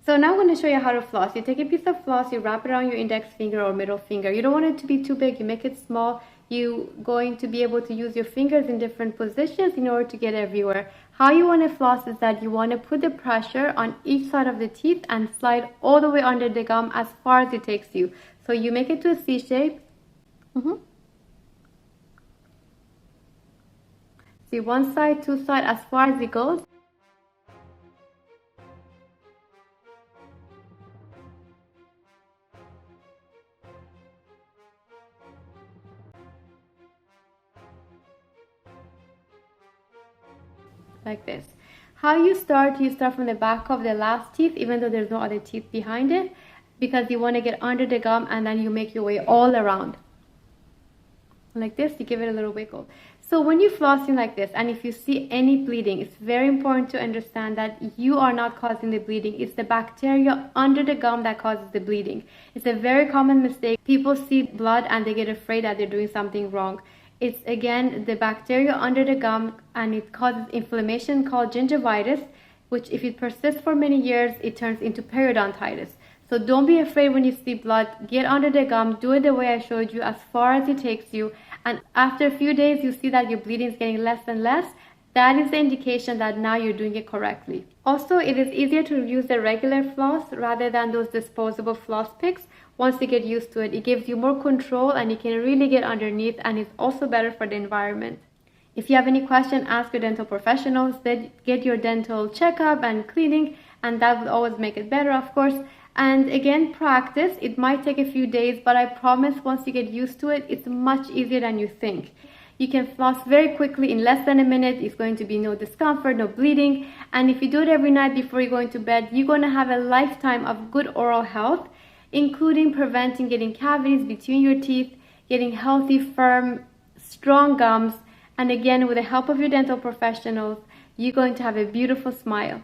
So now I'm going to show you how to floss. You take a piece of floss, you wrap it around your index finger or middle finger. You don't want it to be too big, you make it small. You're going to be able to use your fingers in different positions in order to get everywhere. How you want to floss is that you want to put the pressure on each side of the teeth and slide all the way under the gum as far as it takes you. So you make it to a C shape. See, one side, two side, as far as it goes. Like this. How you start from the back of the last teeth, even though there's no other teeth behind it, because you want to get under the gum, and then you make your way all around. Like this, you give it a little wiggle. So when you're flossing like this, and if you see any bleeding, it's very important to understand that you are not causing the bleeding. It's the bacteria under the gum that causes the bleeding. It's a very common mistake. People see blood and they get afraid that they're doing something wrong. It's again the bacteria under the gum, and it causes inflammation called gingivitis, which if it persists for many years, it turns into periodontitis. So don't be afraid when you see blood. Get under the gum, do it the way I showed you, as far as it takes you, and after a few days you see that your bleeding is getting less and less. That is the indication that now you're doing it correctly. Also, it is easier to use the regular floss rather than those disposable floss picks. Once you get used to it, it gives you more control and you can really get underneath, and it's also better for the environment. If you have any question, ask your dental professionals. Then get your dental checkup and cleaning, and that will always make it better, of course. And again, practice. It might take a few days, but I promise once you get used to it, it's much easier than you think. You can floss very quickly in less than a minute. It's going to be no discomfort, no bleeding. And if you do it every night before you're going to bed, you're going to have a lifetime of good oral health, including preventing getting cavities between your teeth, getting healthy, firm, strong gums. And again, with the help of your dental professionals, you're going to have a beautiful smile.